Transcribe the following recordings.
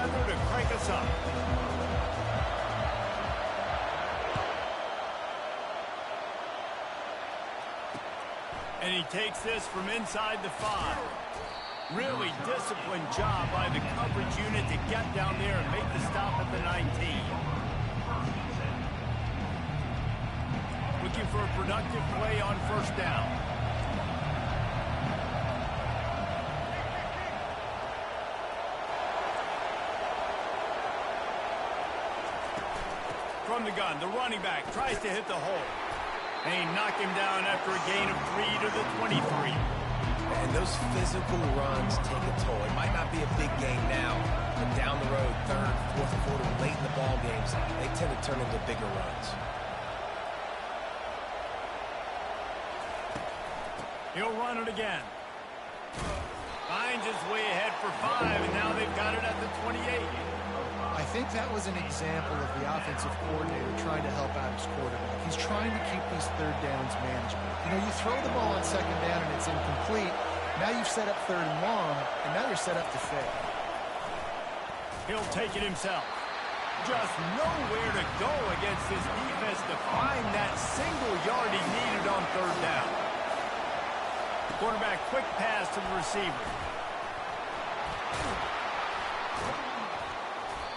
weather to crank us up. And he takes this from inside the 5. Really disciplined job by the coverage unit to get down there and make the stop at the 19. Looking for a productive play on first down. From the gun, the running back tries to hit the hole. And he knocked him down after a gain of 3 to the 23. And those physical runs take a toll. It might not be a big game now, but down the road, third, fourth quarter, late in the ball games, they tend to turn into bigger runs. He'll run it again. Finds his way ahead for 5, and now they've got it at the 28. I think that was an example of the offensive coordinator trying to help out his quarterback. He's trying to keep these third downs manageable. You know, you throw the ball on second down and it's incomplete. Now you've set up third and long, and now you're set up to fail. He'll take it himself. Just nowhere to go against his defense to find that single yard he needed on third down. Quarterback quick pass to the receiver.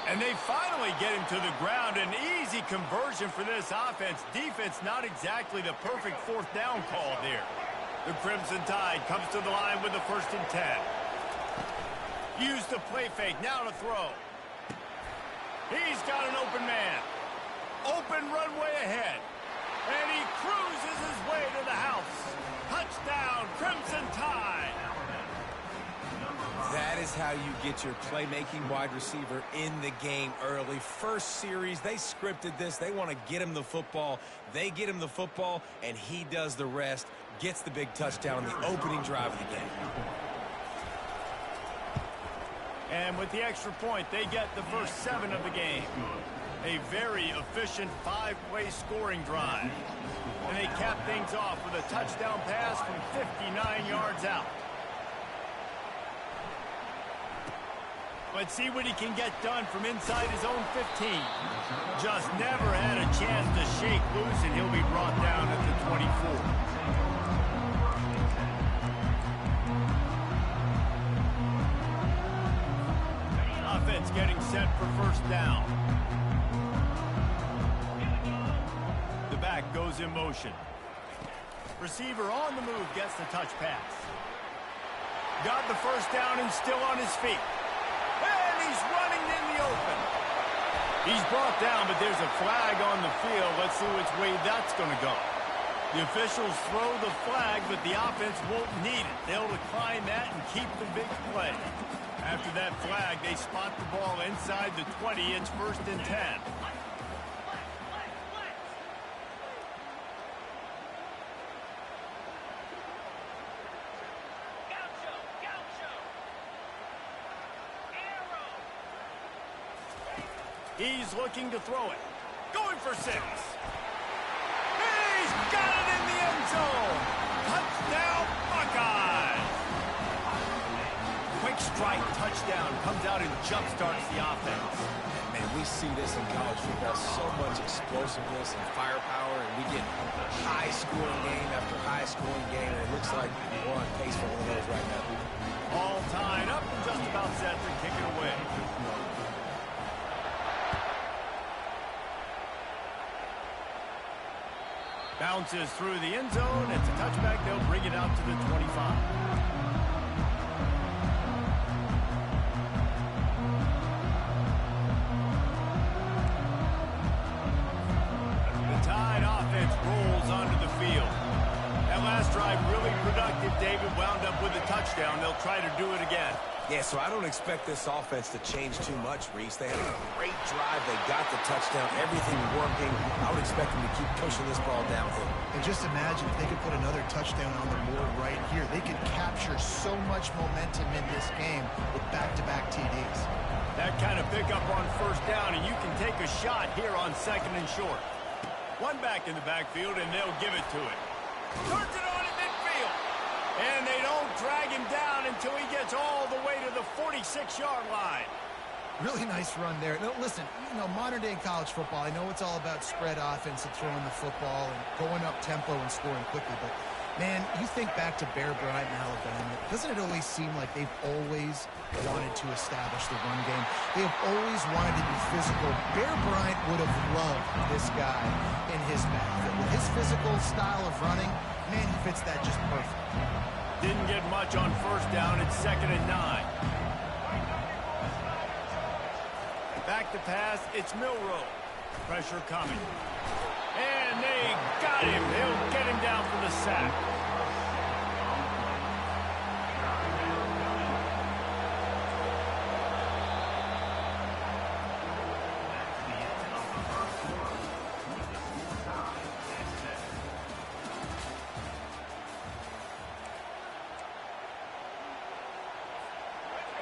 And they finally get him to the ground. An easy conversion for this offense. Defense not exactly the perfect fourth down call there. The Crimson Tide comes to the line with the 1st and 10. Use the play fake. Now to throw. He's got an open man. Open runway ahead. And he cruises his way to the house. Touchdown, Crimson Tide. That is how you get your playmaking wide receiver in the game early. First series, they scripted this. They want to get him the football. They get him the football, and he does the rest. Gets the big touchdown on the opening drive of the game. And with the extra point, they get the first 7 of the game. A very efficient 5-play scoring drive. And they cap things off with a touchdown pass from 59 yards out. Let's see what he can get done from inside his own 15. Just never had a chance to shake loose, and he'll be brought down at the 24. Offense getting set for first down. The back goes in motion. Receiver on the move gets the touch pass. Got the first down and still on his feet. And he's running in the open. He's brought down, but there's a flag on the field. Let's see which way that's going to go. The officials throw the flag, but the offense won't need it. They'll decline that and keep the big play. After that flag, they spot the ball inside the 20. It's 1st and 10. He's looking to throw it. Going for 6. He's got it in the end zone. Touchdown, Buckeyes. Quick strike touchdown comes out and jump-starts the offense. Man, we see this in college football, so much explosiveness and firepower, and we get high-scoring game after high-scoring game, and it looks like we're on pace for one of those right now. All tied up and just about set to kick it away. Bounces through the end zone. It's a touchback. They'll bring it out to the 25. The Tide offense rolls onto the field. That last drive really productive. David wound up with a touchdown. They'll try to do it again. Yeah, so I don't expect this offense to change too much, Reese. They had a great drive. They got the touchdown. Everything working. I would expect them to keep pushing this ball downhill. And just imagine if they could put another touchdown on the board right here. They could capture so much momentum in this game with back-to-back TDs. That kind of pickup on first down, and you can take a shot here on 2nd and short. One back in the backfield, and they'll give it to it. Turns it on at midfield. And they don't drag him down until he gets all the way to the 46-yard line. Really nice run there. No, listen, modern-day college football, I know it's all about spread offense and throwing the football and going up tempo and scoring quickly, but, man, you think back to Bear Bryant in Alabama, doesn't it always seem like they've always wanted to establish the run game? They have always wanted to be physical. Bear Bryant would have loved this guy in his backfield. With his physical style of running, man, he fits that just perfect. Didn't get much on first down. It's 2nd and 9. Back to pass, it's Milroe. Pressure coming. And they got him. They'll get him down for the sack.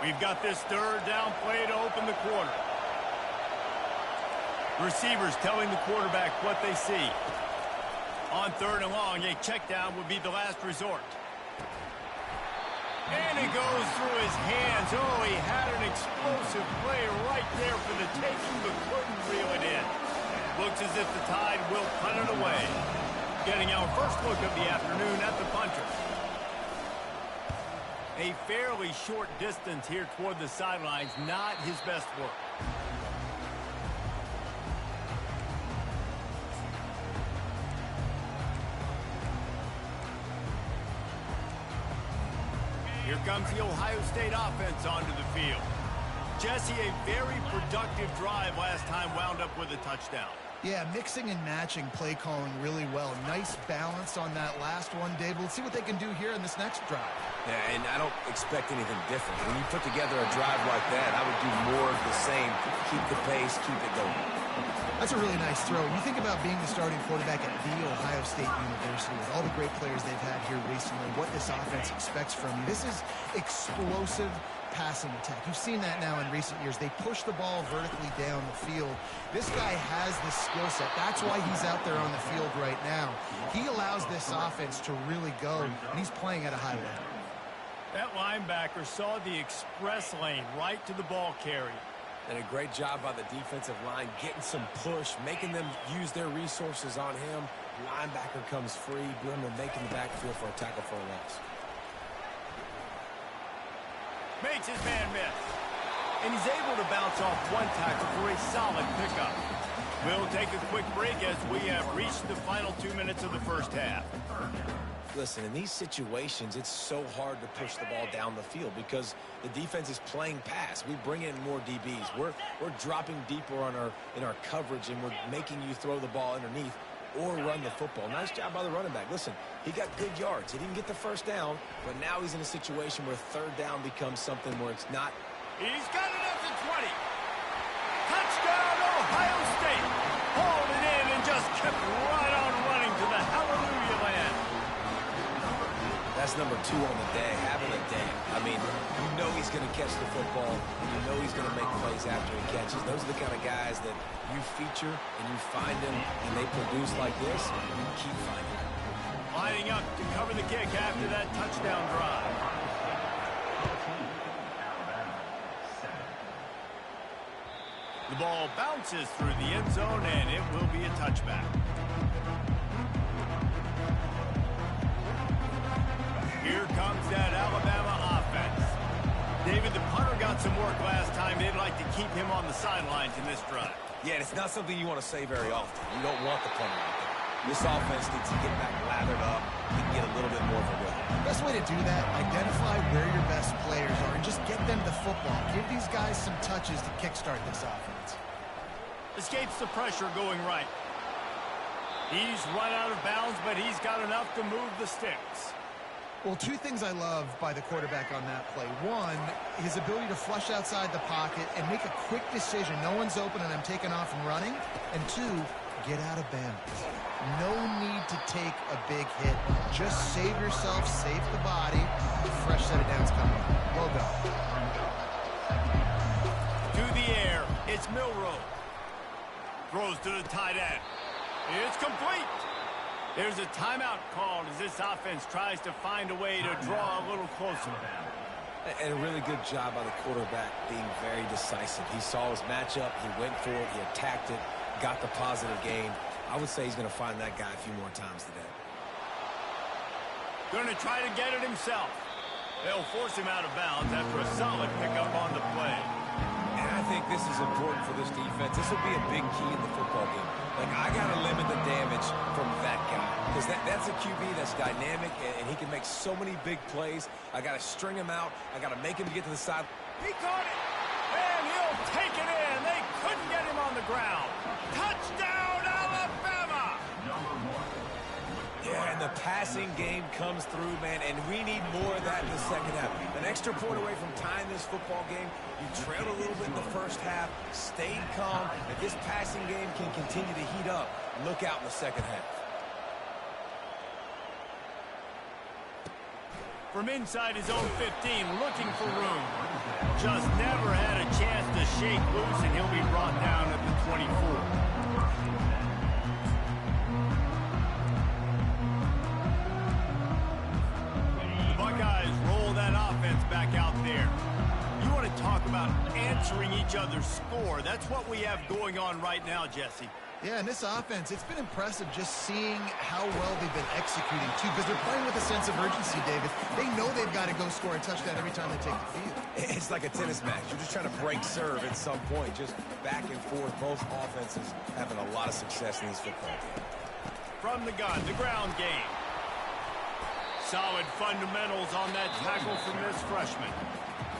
We've got this 3rd down play to open the quarter. Receivers telling the quarterback what they see. On 3rd and long, a check down would be the last resort. And it goes through his hands. Oh, he had an explosive play right there for the taking, but couldn't reel it in. Looks as if the Tide will punt it away. Getting our first look of the afternoon at the punter. A fairly short distance here toward the sidelines, not his best work. Here comes the Ohio State offense onto the field. Jesse, a very productive drive last time, wound up with a touchdown. Yeah, mixing and matching play calling really well. Nice balance on that last one, Dave. Let's see what they can do here in this next drive. Yeah, and I don't expect anything different. When you put together a drive like that, I would do more of the same. Keep the pace, keep it going. That's a really nice throw. You think about being the starting quarterback at The Ohio State University with all the great players they've had here recently, what this offense expects from you. This is explosive passing attack. You've seen that now in recent years. They push the ball vertically down the field. This guy has the skill set. That's why he's out there on the field right now. He allows this offense to really go, and he's playing at a high level. That linebacker saw the express lane right to the ball carrier. And a great job by the defensive line, getting some push, making them use their resources on him. Linebacker comes free, Brimmer making the backfield for a tackle for a loss. Makes his man miss. And he's able to bounce off one tackle for a solid pickup. We'll take a quick break as we have reached the final 2 minutes of the first half. Listen, in these situations, it's so hard to push the ball down the field because the defense is playing pass. We bring in more DBs. We're dropping deeper in our coverage, and we're making you throw the ball underneath or run the football. Nice job by the running back. Listen, he got good yards. He didn't get the first down, but now he's in a situation where 3rd down becomes something where it's not. He's got it at the 20. Touchdown, Ohio State. Hauled it in and just kept right on running to the hallelujah land. That's number 2 on the day, having a day. I mean, you know he's going to catch the football, and you know he's going to make plays after he catches. Those are the kind of guys that you feature and you find them, and they produce like this, you keep finding them. Lining up to cover the kick after that touchdown drive. The ball bounces through the end zone, and it will be a touchback. Here comes that Alabama offense. David, the punter got some work last time. They'd like to keep him on the sidelines in this drive. Yeah, it's not something you want to say very often. You don't want the punter out there. This offense needs to get back lathered up and get a little bit more of a rhythm. Best way to do that, identify where your best players are and just get them the football. Give these guys some touches to kickstart this offense. Escapes the pressure going right. He's run out of bounds, but he's got enough to move the sticks. Well, 2 things I love by the quarterback on that play. 1, his ability to flush outside the pocket and make a quick decision. No one's open and I'm taking off and running. And 2, get out of bounds. No need to take a big hit. Just save yourself, save the body. Fresh set of downs coming. Well done. To the air, it's Milroe. Throws to the tight end. It's complete. There's a timeout called as this offense tries to find a way to draw a little closer. And a really good job by the quarterback being very decisive. He saw his matchup, he went for it, he attacked it, got the positive gain. I would say he's going to find that guy a few more times today. Going to try to get it himself. They'll force him out of bounds after a solid pickup on the play. And I think this is important for this defense. This will be a big key in the football game. Like, I got to limit the damage from that guy. Because that's a QB that's dynamic, and he can make so many big plays. I got to string him out. I got to make him get to the side. He caught it, and he'll take it in. They couldn't get him on the ground. Touchdown, Alabama! Yeah, and the passing game comes through, man, and we need more of that in the second half. An extra point away from tying this football game. You trailed a little bit in the first half, stayed calm. If this passing game can continue to heat up, look out in the second half. From inside his own 15, looking for room. Just never had a chance to shake loose, and he'll be brought down at the 24. Back out there. You want to talk about answering each other's score. That's what we have going on right now, Jesse. Yeah, and this offense, it's been impressive just seeing how well they've been executing, too, because they're playing with a sense of urgency, David. They know they've got to go score a touchdown every time they take the field. It's like a tennis match. You're just trying to break serve at some point, just back and forth. Both offenses having a lot of success in this football game. From the gun, the ground game. Solid fundamentals on that tackle from this freshman.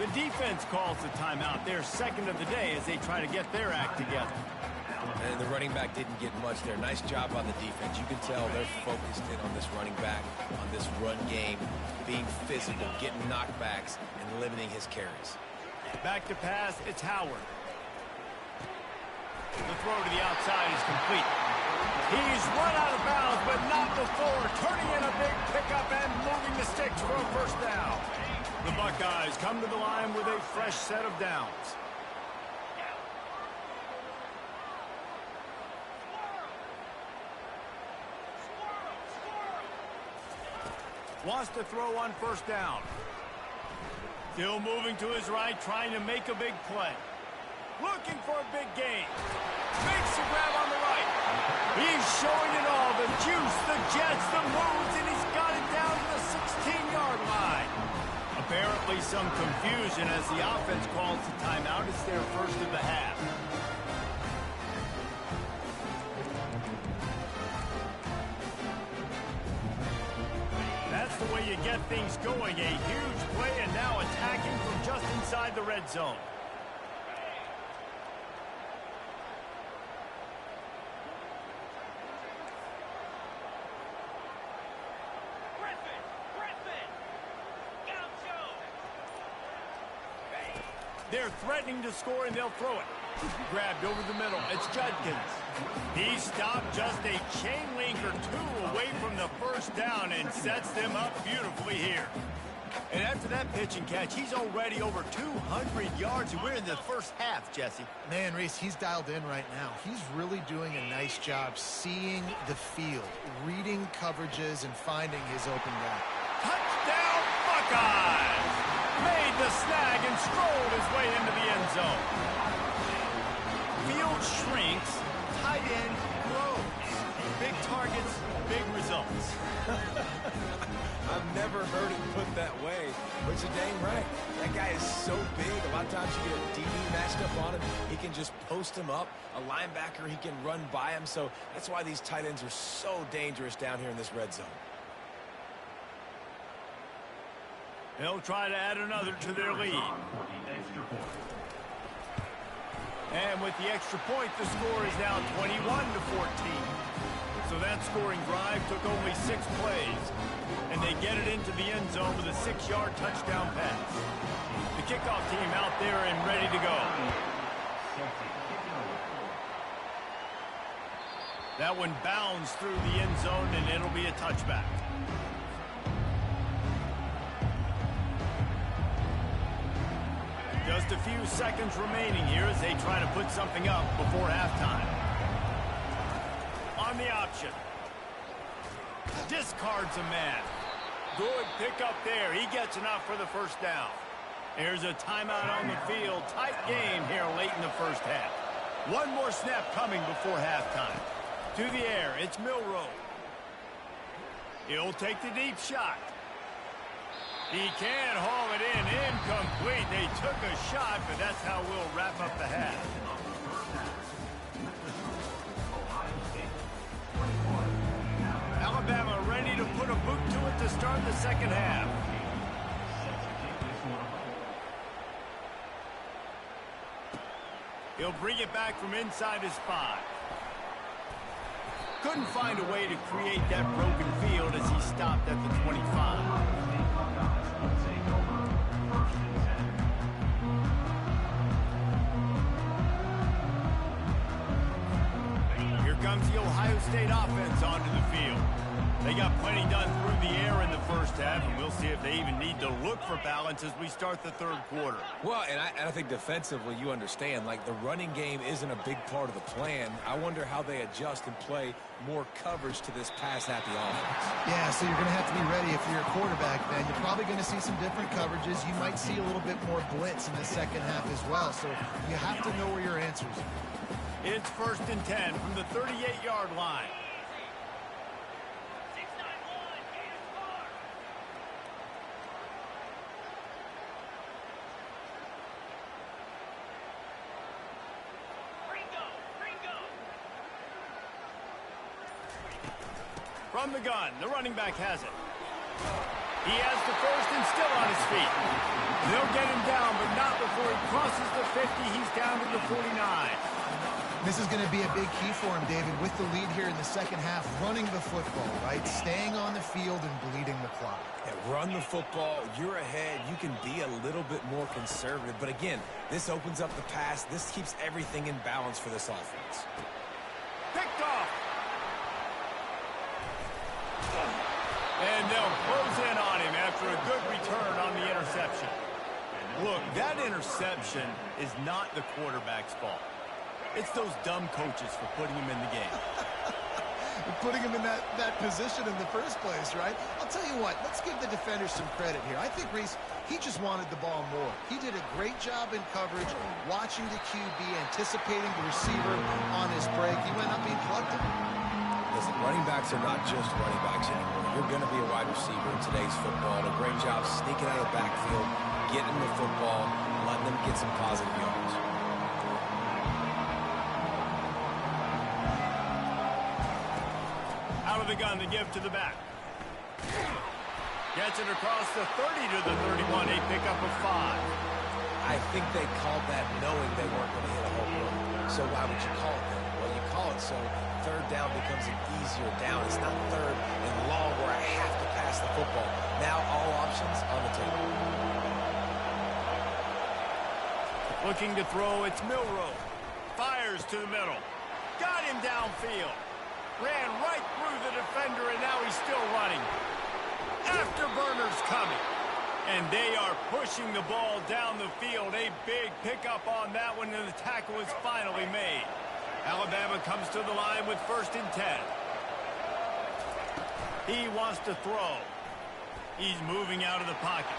The defense calls the timeout. Their second of the day as they try to get their act together. And the running back didn't get much there. Nice job by the defense. You can tell they're focused in on this running back, on this run game, being physical, getting knockbacks, and limiting his carries. Back to pass, it's Howard. The throw to the outside is complete. He's run out of bounds, but not before turning in a big pickup and moving the sticks for a first down. The Buckeyes come to the line with a fresh set of downs. Wants to throw on first down. Still moving to his right, trying to make a big play. Looking for a big gain. Makes the grab on the right. He's showing it all. The juice, the jets, the moves, and he's got it down to the 16-yard line. Apparently some confusion as the offense calls the timeout. It's their first of the half. That's the way you get things going. A huge play, and now attacking from just inside the red zone. They're threatening to score, and they'll throw it. Grabbed over the middle. It's Judkins. He stopped just a chain link or two away from the first down and sets them up beautifully here. And after that pitch and catch, he's already over 200 yards, and we're in the first half, Jesse. Man, Reese, he's dialed in right now. He's really doing a nice job seeing the field, reading coverages, and finding his open guy. Touchdown, Buckeyes! Made the snag and strolled his way into the end zone. Field shrinks, tight end grows. Big targets, big results. I've never heard it put that way, but you're dang right. That guy is so big. A lot of times you get a DB matched up on him. He can just post him up. A linebacker, he can run by him. So that's why these tight ends are so dangerous down here in this red zone. They'll try to add another to their lead. And with the extra point, the score is now 21-14. So that scoring drive took only 6 plays. And they get it into the end zone with a 6-yard touchdown pass. The kickoff team out there and ready to go. That one bounds through the end zone, and it'll be a touchback. Just a few seconds remaining here as they try to put something up before halftime. On the option. Discards a man. Good pick up there. He gets enough for the first down. Here's a timeout on the field. Tight game here late in the first half. One more snap coming before halftime. To the air, it's Milroe. He'll take the deep shot. He can haul it in. Incomplete. They took a shot, but that's how we'll wrap up the half. Alabama ready to put a boot to it to start the second half. He'll bring it back from inside his 5. Couldn't find a way to create that broken field as he stopped at the 25. Here comes the Ohio State offense onto the field. They got plenty done through the air in the first half, and we'll see if they even need to look for balance as we start the third quarter. Well, and I think defensively, you understand, like the running game isn't a big part of the plan. I wonder how they adjust and play more coverage to this pass-happy offense. Yeah, so you're going to have to be ready if you're a quarterback then. You're probably going to see some different coverages. You might see a little bit more blitz in the second half as well, so you have to know where your answers are. It's 1st and 10 from the 38-yard line. From the gun, the running back has it. He has the first and still on his feet. They'll get him down, but not before he crosses the 50. He's down to the 49. This is going to be a big key for him, David, with the lead here in the second half, running the football, right? Staying on the field and bleeding the clock. Yeah, run the football. You're ahead. You can be a little bit more conservative. But again, this opens up the pass. This keeps everything in balance for this offense. Picked off. And they'll close in on him after a good return on the interception. Look, that interception is not the quarterback's fault. It's those dumb coaches for putting him in the game. Putting him in that position in the first place, right? I'll tell you what, let's give the defenders some credit here. I think Reese, he just wanted the ball more. He did a great job in coverage, watching the QB, anticipating the receiver on his break. He went up being plugged in. Listen, running backs are not just running backs anymore. You're going to be a wide receiver in today's football. And a great job sneaking out of the backfield, getting the football, letting them get some positive yards. Out of the gun to give to the back. Gets it across the 30 to the 31. A pickup of 5. I think they called that knowing they weren't going to hit a home run. So why would you call it that? Well, you call it so third down becomes an easier down. It's not third and long where I have to pass the football. Now all options on the table. Looking to throw, it's Milroe. Fires to the middle. Got him downfield. Ran right through the defender, and now he's still running. Afterburners coming. And they are pushing the ball down the field. A big pickup on that one, and the tackle is finally made. Alabama comes to the line with 1st and 10. He wants to throw. He's moving out of the pocket.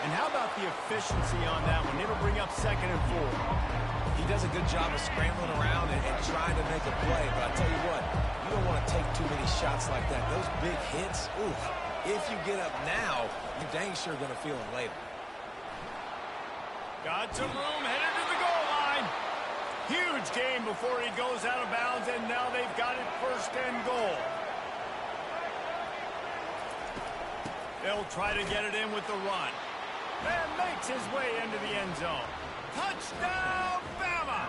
And how about the efficiency on that one? It'll bring up 2nd and 4. He does a good job of scrambling around and trying to make a play. But I tell you what, you don't want to take too many shots like that. Those big hits, oof. If you get up now, you're dang sure going to feel them later. Got some room, headed to the goal line. Huge game before he goes out of bounds, and now they've got it 1st and goal. They'll try to get it in with the run. And makes his way into the end zone. Touchdown, Bama!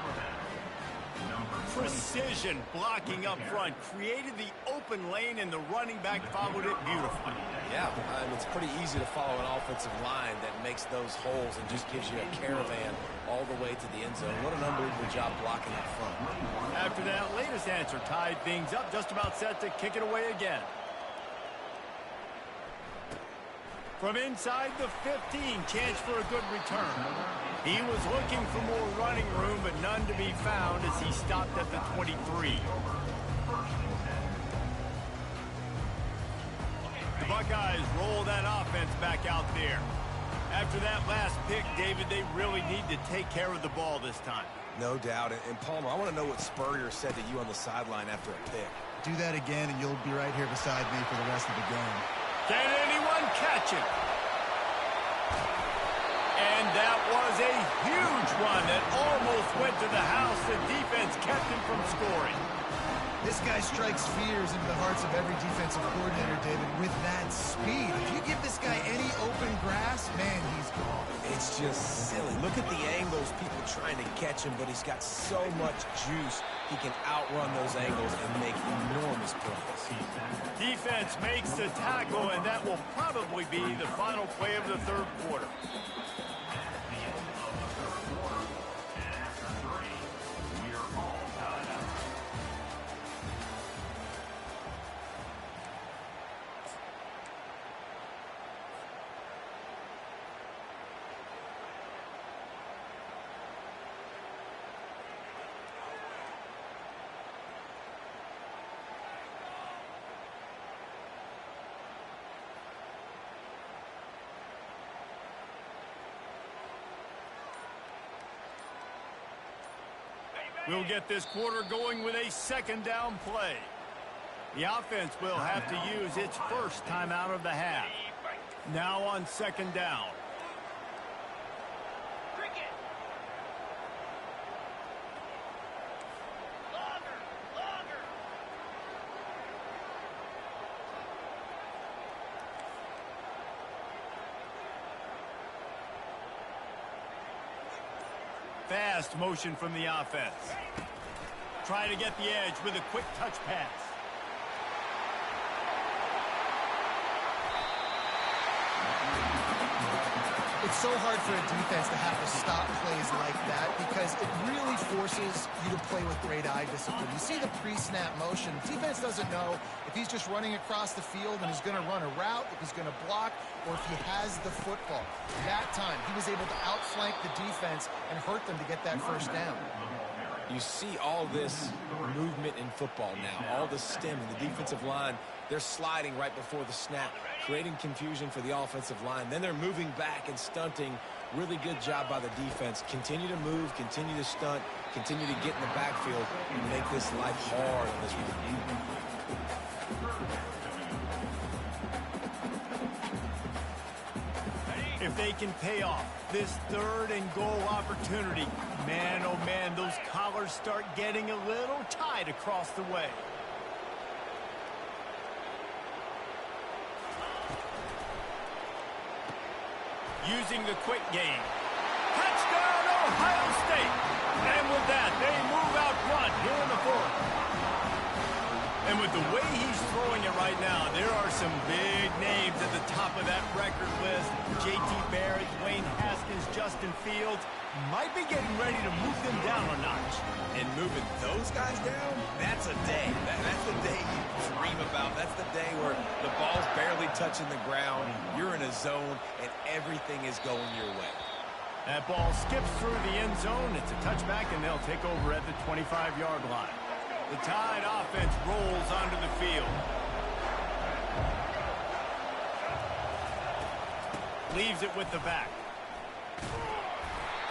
Precision blocking up front created the open lane, and the running back followed it beautifully. Yeah, it's pretty easy to follow an offensive line that makes those holes and just gives you a caravan all the way to the end zone. What an unbelievable job blocking up front. After that latest answer tied things up, just about set to kick it away again. From inside the 15, chance for a good return. He was looking for more running room, but none to be found as he stopped at the 23. The Buckeyes roll that offense back out there. After that last pick, David, they really need to take care of the ball this time. No doubt. And Palmer, I want to know what Spurrier said to you on the sideline after a pick. Do that again, and you'll be right here beside me for the rest of the game. Can anyone catch him? And that was a huge one that almost went to the house. The defense kept him from scoring. This guy strikes fears into the hearts of every defensive coordinator, David, with that speed. If you give this guy any open grass, man, he's gone. It's just silly. Look at the angles, people trying to catch him, but he's got so much juice. He can outrun those angles and make enormous plays. Defense makes the tackle, and that will probably be the final play of the third quarter. We'll get this quarter going with a second down play. The offense will have to use its first timeout of the half. Now on second down. Fast motion from the offense. Trying to get the edge with a quick touch pass. It's so hard for a defense to have to stop plays like that because it really forces you to play with great eye discipline. You see the pre-snap motion. Defense doesn't know if he's just running across the field and he's going to run a route, if he's going to block, or if he has the football. That time, he was able to outflank the defense and hurt them to get that first down. You see all this movement in football now, all the stem in the defensive line. They're sliding right before the snap, creating confusion for the offensive line. Then they're moving back and stunting. Really good job by the defense. Continue to move, continue to stunt, continue to get in the backfield and make this life hard on this one. If they can pay off this third and goal opportunity, man, oh man, those collars start getting a little tight across the way. Using the quick game. Touchdown, Ohio State! And with that, they move out front here in the fourth. And with the way he's throwing it right now, there are some big names at the top of that record list. J.T. Barrett, Wayne Haskins, Justin Fields might be getting ready to move them down a notch. And moving those guys down, that's a day. That's the day you dream about. That's the day where the ball's barely touching the ground. You're in a zone, and everything is going your way. That ball skips through the end zone. It's a touchback, and they'll take over at the 25-yard line. The Tide offense rolls onto the field. Leaves it with the back.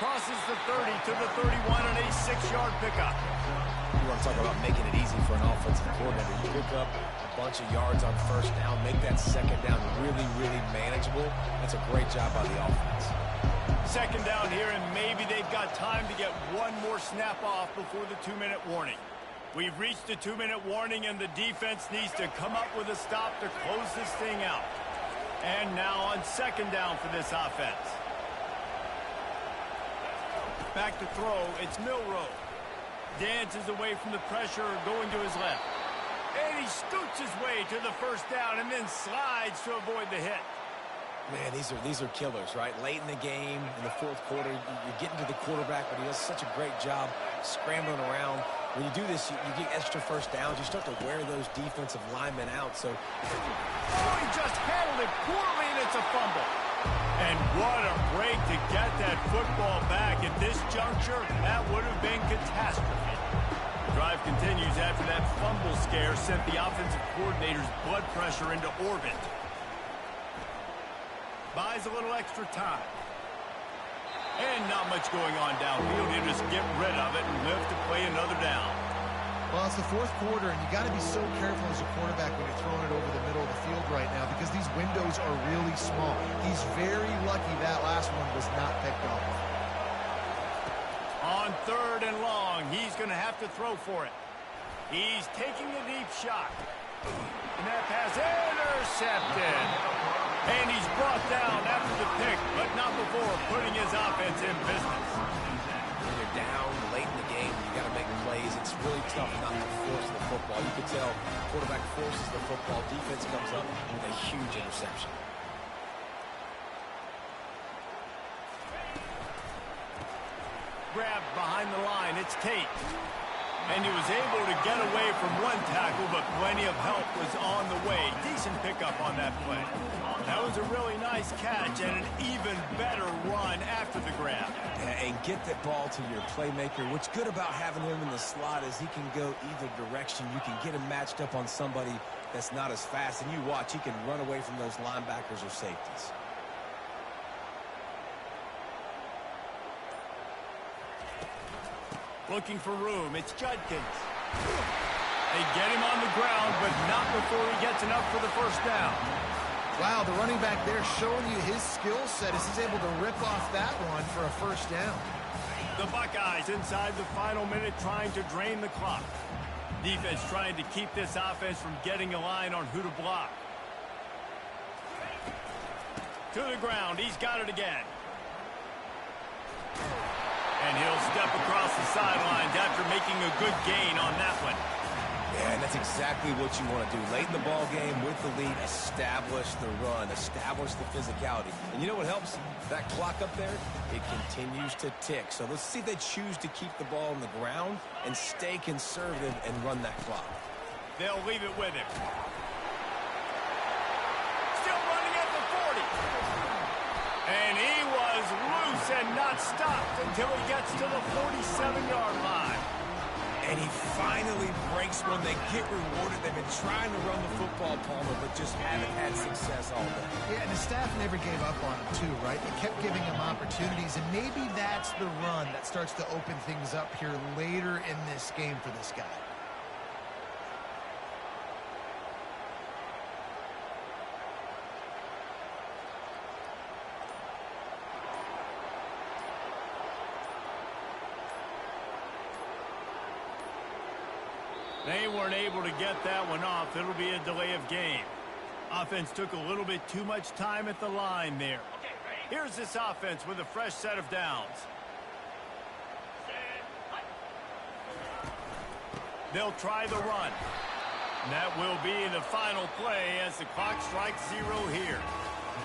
Crosses the 30 to the 31 on a 6-yard pickup. You want to talk about making it easy for an offensive coordinator. You pick up a bunch of yards on first down, make that second down really, really manageable. That's a great job by the offense. Second down here, and maybe they've got time to get one more snap off before the 2-minute warning. We've reached the 2-minute warning, and the defense needs to come up with a stop to close this thing out. And now on second down for this offense. Back to throw, it's Milroe. Dances away from the pressure, going to his left. And he scoots his way to the first down and then slides to avoid the hit. Man, these are killers, right? Late in the game, in the fourth quarter, you're getting to the quarterback, but he does such a great job scrambling around. When you do this, you get extra first downs. You start to wear those defensive linemen out. So, oh, he just handled it poorly, and it's a fumble. And what a break to get that football back. At this juncture, that would have been catastrophe. The drive continues after that fumble scare sent the offensive coordinator's blood pressure into orbit. Buys a little extra time. And not much going on downfield. He'll just get rid of it and live to play another down. Well, it's the fourth quarter, and you got to be so careful as a quarterback when you're throwing it over the middle of the field right now because these windows are really small. He's very lucky that last one was not picked off. On 3rd and long, he's going to have to throw for it. He's taking a deep shot. And that pass intercepted. And he's brought down after the pick, but not before putting his offense in business. When you're down late in the game, you got to make plays. It's really tough not to force the football. You can tell quarterback forces the football. Defense comes up with a huge interception. Grabbed behind the line. It's Tate. And he was able to get away from one tackle, but plenty of help was on the way. Decent pickup on that play. That was a really nice catch and an even better run after the grab. Yeah, and get that ball to your playmaker. What's good about having him in the slot is he can go either direction. You can get him matched up on somebody that's not as fast. And you watch, he can run away from those linebackers or safeties. Looking for room. It's Judkins. They get him on the ground, but not before he gets enough for the first down. Wow, the running back there showing you his skill set as he's able to rip off that one for a first down. The Buckeyes inside the final minute trying to drain the clock. Defense trying to keep this offense from getting a line on who to block. To the ground. He's got it again. And he'll step across the sidelines after making a good gain on that one. Yeah, and that's exactly what you want to do. Late in the ball game with the lead, establish the run, establish the physicality. And you know what helps? That clock up there, it continues to tick. So let's see if they choose to keep the ball on the ground and stay conservative and run that clock. They'll leave it with him. Still running at the 40. And he was loose and not stopped until he gets to the 47-yard line. And he finally breaks one. They get rewarded. They've been trying to run the football, Palmer, but just haven't had success all day. Yeah, and the staff never gave up on him, too, right? They kept giving him opportunities, and maybe that's the run that starts to open things up here later in this game for this guy. They weren't able to get that one off. It'll be a delay of game. Offense took a little bit too much time at the line there. Here's this offense with a fresh set of downs. They'll try the run. And that will be the final play as the clock strikes 0 here.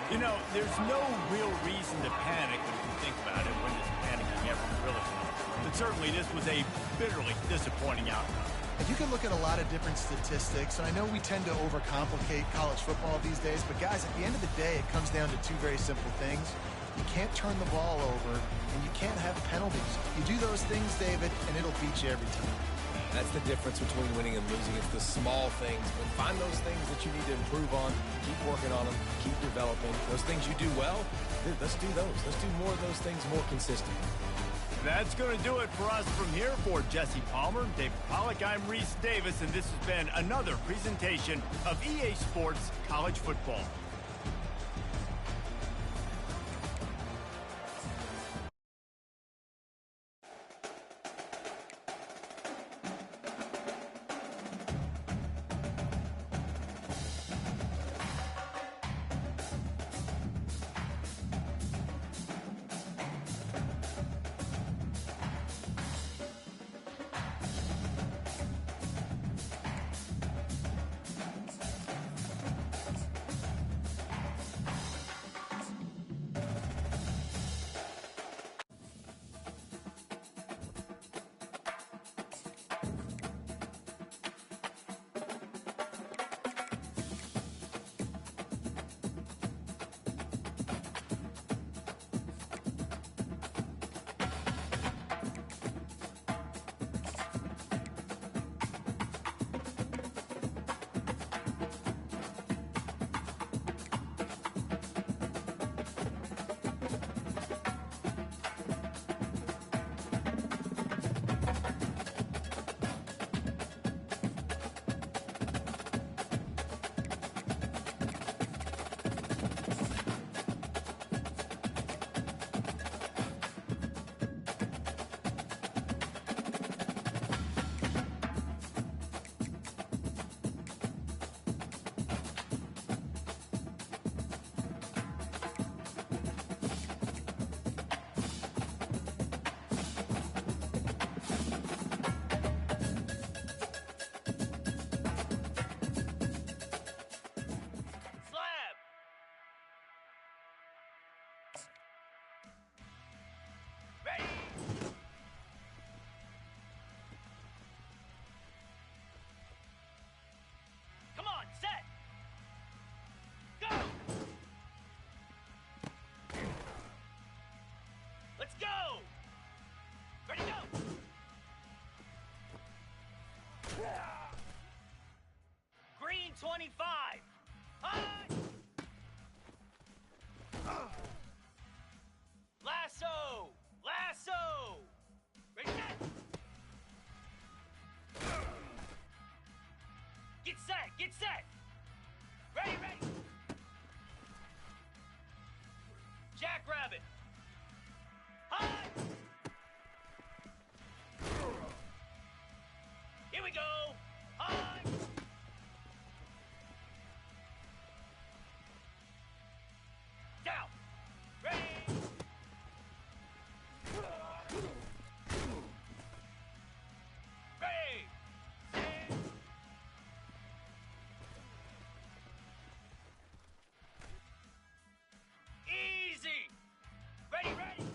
You know, there's no real reason to panic when you think about it, when does panicking ever really come. But certainly this was a bitterly disappointing outcome. And you can look at a lot of different statistics, and I know we tend to overcomplicate college football these days, but guys, at the end of the day, it comes down to two very simple things. You can't turn the ball over, and you can't have penalties. You do those things, David, and it'll beat you every time. That's the difference between winning and losing. It's the small things, but find those things that you need to improve on, keep working on them, keep developing. Those things you do well, let's do those. Let's do more of those things more consistently. That's going to do it for us from here. For Jesse Palmer, David Pollack, I'm Reese Davis, and this has been another presentation of EA Sports College Football. Get set. Get set. Ready, ready. Jackrabbit. High. Here we go. High. Down. Ready. Ready. Set. Easy. Ready, ready.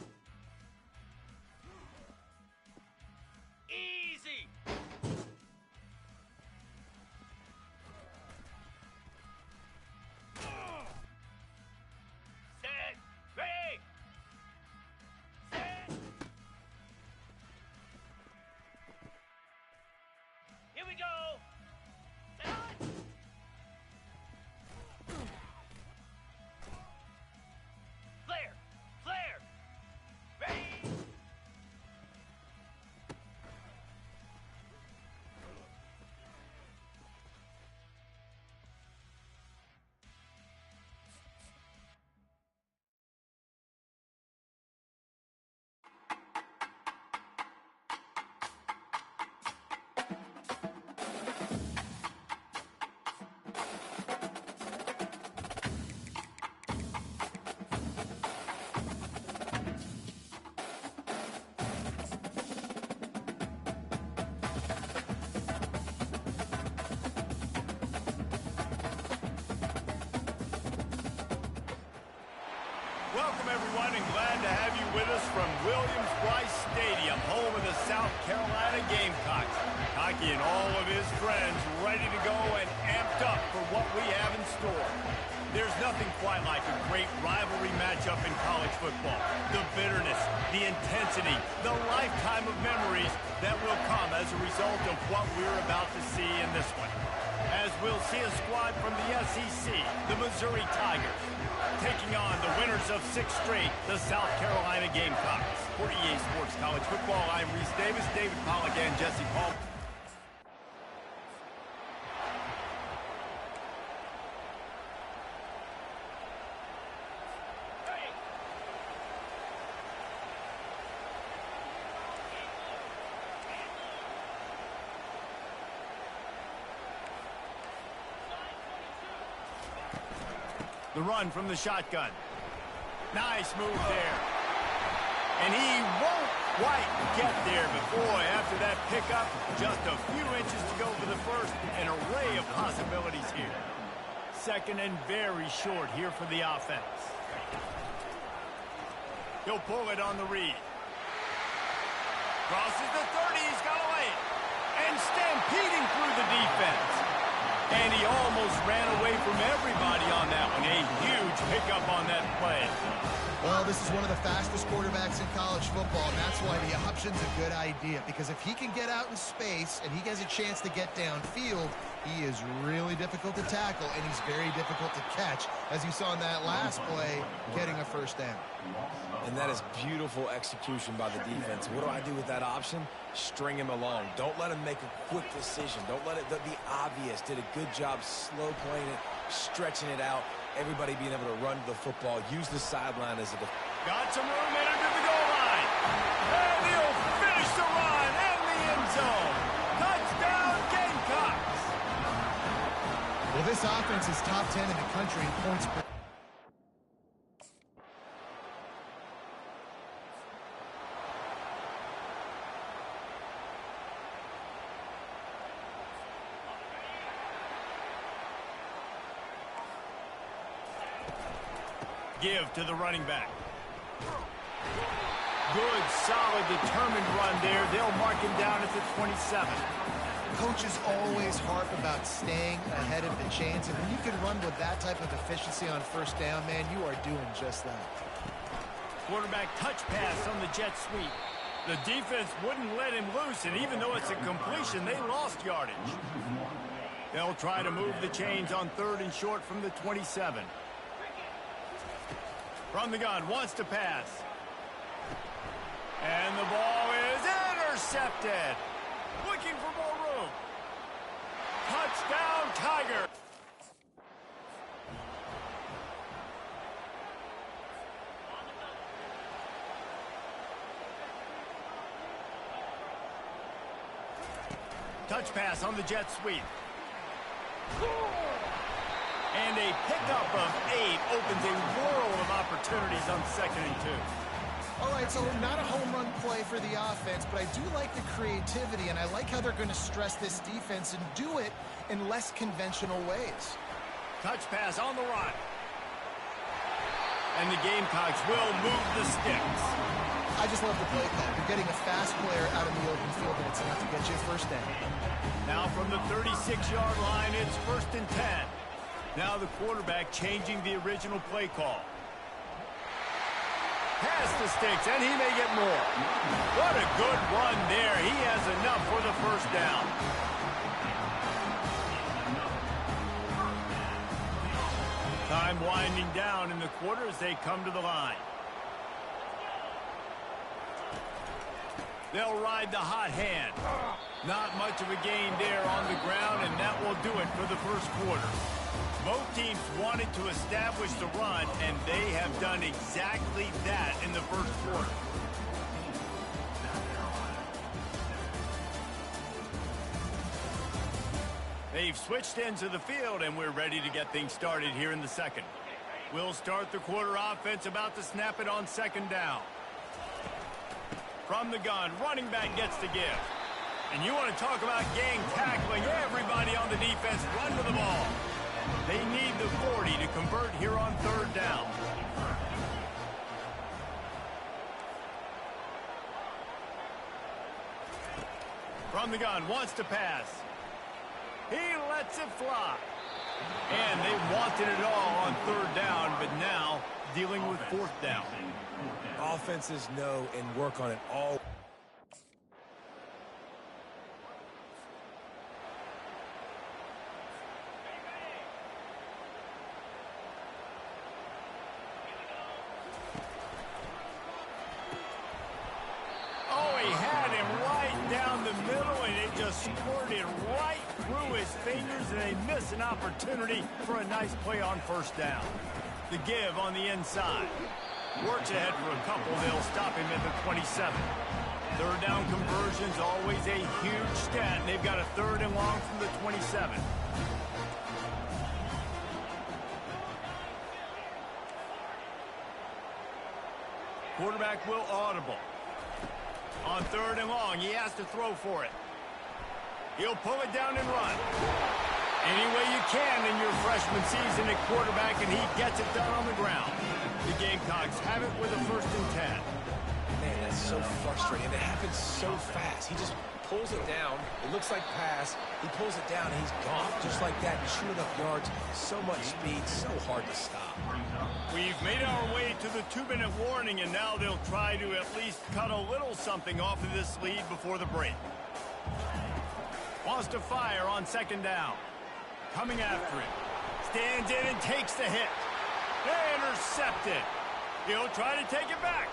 Easy. Set. Ready. Set. Here we go. Set. Flare. Flare. Ready. Welcome, everyone, and glad to have you with us from Williams-Brice Stadium, home of the South Carolina Gamecocks. Hockey and all of his friends ready to go and amped up for what we have in store. There's nothing quite like a great rivalry matchup in college football. The bitterness, the intensity, the lifetime of memories that will come as a result of what we're about to see in this one. As we'll see a squad from the SEC, the Missouri Tigers, taking on the winners of 6 straight, the South Carolina Gamecocks. For EA Sports College Football, I'm Reese Davis, David Pollack, and Jesse Paul. The run from the shotgun. Nice move there. And he won't quite get there, but boy, after that pickup, just a few inches to go for the first. An array of possibilities here. Second and very short here for the offense. He'll pull it on the read. Crosses the 30, he's got to lay it. And stampeding through the defense. And he almost ran away from everybody on that one. A huge pickup on that play. Well, this is one of the fastest quarterbacks in college football, and that's why the option's a good idea. Because if he can get out in space and he has a chance to get downfield, he is really difficult to tackle, and he's very difficult to catch, as you saw in that last play, getting a first down. And that is beautiful execution by the defense. What do I do with that option? String him along. Don't let him make a quick decision. Don't let it be obvious. Did a good job slow playing it, stretching it out. Everybody being able to run to the football, use the sideline as a Got some room in under the goal line. And he'll finish the run in the end zone. Touchdown, Gamecocks. Well, this offense is top 10 in the country in points per. Give to the running back. Good, solid, determined run there. They'll mark him down at the 27. Coaches always harp about staying ahead of the chains, and when you can run with that type of efficiency on first down, man, you are doing just that. Quarterback touch pass on the jet sweep. The defense wouldn't let him loose, and even though it's a completion, they lost yardage. They'll try to move the chains on 3rd and short from the 27. From the gun, wants to pass. And the ball is intercepted. Looking for more room. Touchdown, Tiger. Touch pass on the jet sweep. And a pickup of 8 opens a world of opportunities on 2nd and 2. All right, so not a home run play for the offense, but I do like the creativity, and I like how they're going to stress this defense and do it in less conventional ways. Touch pass on the run. And the Gamecocks will move the sticks. I just love the play call. You're getting a fast player out in the open field, and it's enough to get you a first down. Now from the 36-yard line, it's 1st and 10. Now the quarterback changing the original play call. Pass the sticks, and he may get more. What a good run there. He has enough for the first down. Time winding down in the quarter as they come to the line. They'll ride the hot hand. Not much of a gain there on the ground, and that will do it for the first quarter. Both teams wanted to establish the run, and they have done exactly that in the first quarter. They've switched ends of the field, and we're ready to get things started here in the second. We'll start the quarter offense about to snap it on 2nd down. From the gun, running back gets to give. And you want to talk about gang tackling. Everybody on the defense run to the ball. They need the 40 to convert here on 3rd down. From the gun, wants to pass. He lets it fly. And they wanted it all on 3rd down, but now dealing with 4th down. Offenses know and work on it all. Oh, he had him right down the middle, and it just squirted right through his fingers, and they miss an opportunity for a nice play on 1st down. The give on the inside. Works ahead for a couple. They'll stop him at the 27. 3rd down conversion's always a huge stat. They've got a 3rd and long from the 27. Quarterback will audible. On 3rd and long, he has to throw for it. He'll pull it down and run. Any way you can in your freshman season at quarterback, and he gets it done on the ground. The Gamecocks have it with a 1st and 10. Man, that's so frustrating. It happens so fast. He just pulls it down. It looks like pass. He pulls it down, and he's gone. Just like that, chewing up yards. So much speed, so hard to stop. We've made our way to the 2-minute warning, and now they'll try to at least cut a little something off of this lead before the break. Wants to fire on 2nd down. Coming after it. Stands in and takes the hit. Intercepted. He'll try to take it back.